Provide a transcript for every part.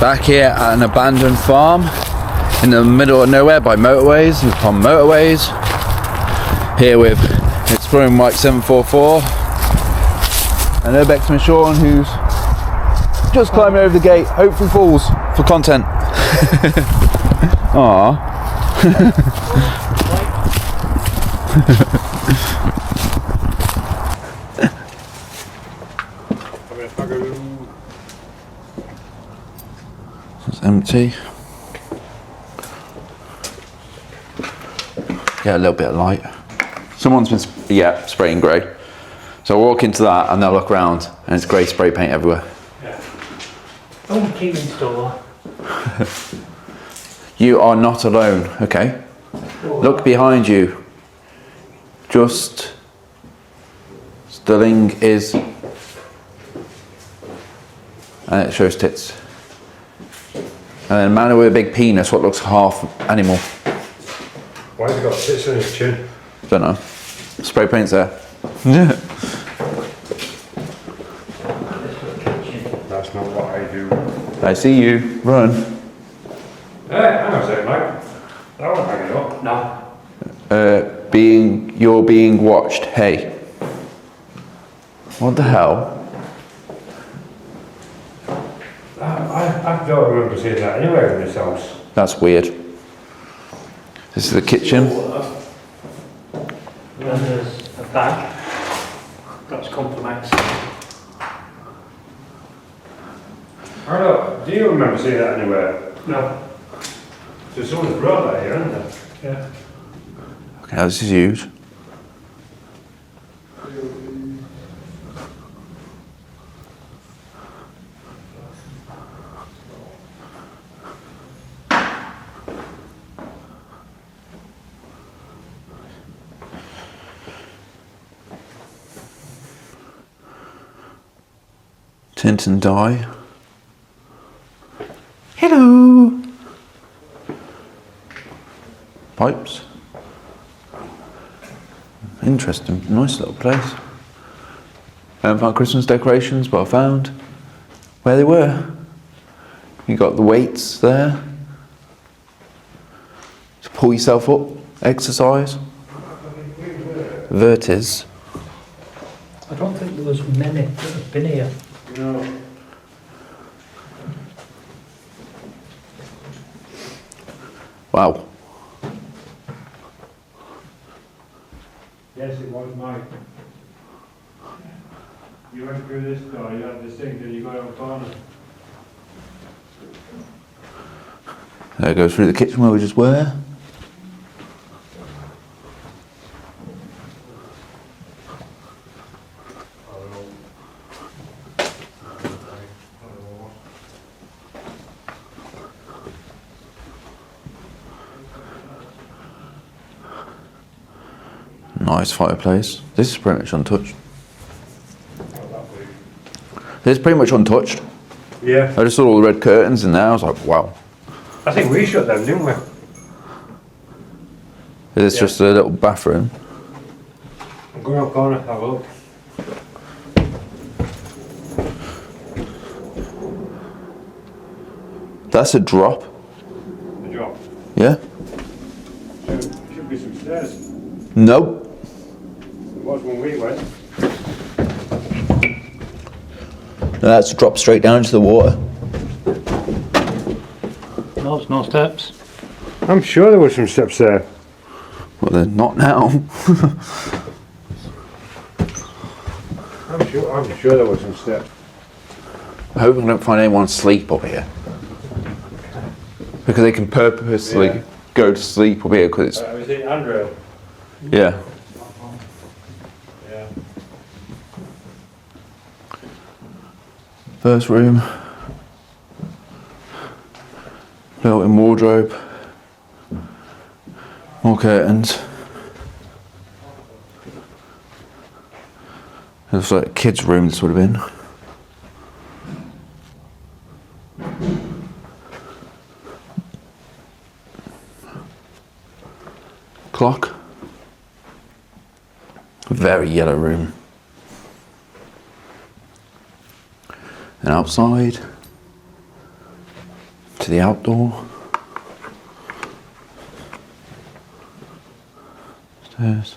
Back here at an abandoned farm in the middle of nowhere by motorways, upon motorways. Here with Exploring Mike 744 and Urbex and Sean, who's just climbing over the gate, hopefully falls for content. Aww. It's empty. Get a little bit of light. Someone's been spraying grey. So I walk into that and they'll look around and it's grey spray paint everywhere. Yeah. Don't keep in store. You are not alone, okay? Look behind you. Just Sterling is, and it shows tits. And then a man with a big penis, what looks half animal. Why has he got tits on his chin? Don't know. Spray paint's there. That's not what I do. I see you. Run. Hey, hang on a second, mate. That won't hang it up. No. You're being watched. Hey. What the hell? I don't remember seeing that anywhere in this house. That's weird. This is the kitchen. Then there's a bag. That's compliments. I don't, do you remember seeing that anywhere? No. So someone's brought that here, hasn't it? Yeah. Okay, this is huge. Tint and dye. Hello. Pipes. Interesting, nice little place. I haven't found Christmas decorations, but I found where they were. You got the weights there to pull yourself up, exercise. Vertiz. I don't think there was many that have been here. No. Wow. Yes, it was Mike. You went through this door, you had the sink, and you got out the corner. There goes through the kitchen where we just were. Nice fireplace. This is pretty much untouched. This is pretty much untouched. Yeah. I just saw all the red curtains in there. I was like, wow. I think we shut them, didn't we? It's Yeah. just a little bathroom. I'm going out corner, have a look. That's a drop. The drop. Yeah? Should be some stairs. Nope. There was when we went. That's a drop straight down into the water. No, there's no steps. I'm sure there were some steps there. Well, they're not now. I'm sure there were some steps. I hope I don't find anyone asleep up here. Because they can purposely Yeah. go to sleep up here because it's, Was it Andrew? yeah. Yeah. First room. Built-in wardrobe. More curtains. It looks like a kid's room this would have been. Clock. Very yellow room. And outside, to the outdoor. Stairs.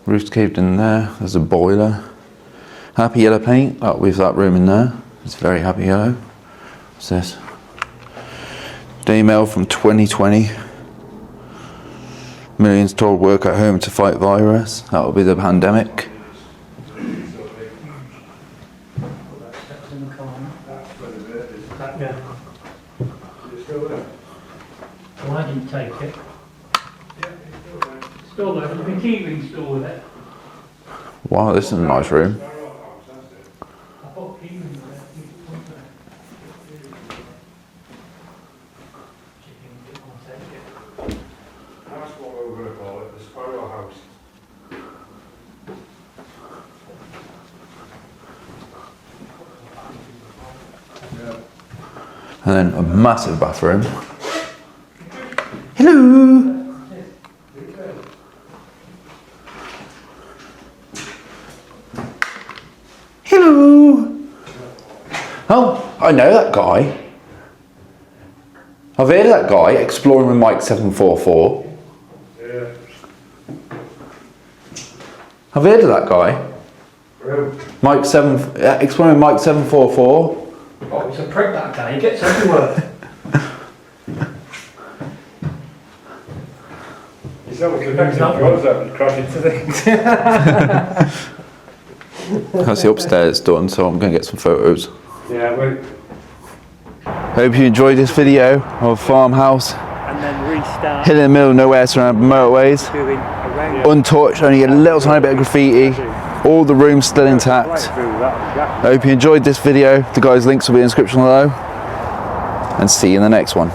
Roof's caved in there. There's a boiler. Happy yellow paint. Up with that room in there. It's very happy yellow. What's this? Day mail from 2020. Millions told work at home to fight virus. That will be the pandemic. Yeah. Well, I didn't take it. Still there. The key ring's still with it. Wow, this is a nice room. I put key ring with it. That's what we were going to call it, the Sparrow House. And then a massive bathroom. Hello! Hello! Oh, I know that guy. I've heard of that guy, Exploring with Mike 744. Yeah. I've heard of that guy. Exploring with Mike 744. Oh, he's a prick, that guy. He gets everywhere. He's always the next one goes up and crash into things. That's the upstairs done, so I'm going to get some photos. Yeah, wait. Hope you enjoyed this video of Farmhouse. And then restart Hidden in the middle of nowhere, surrounded by motorways. doing a round. Untouched, only a little tiny bit of graffiti. All the rooms still intact. I hope you enjoyed this video. The guys' links will be in the description below. And see you in the next one.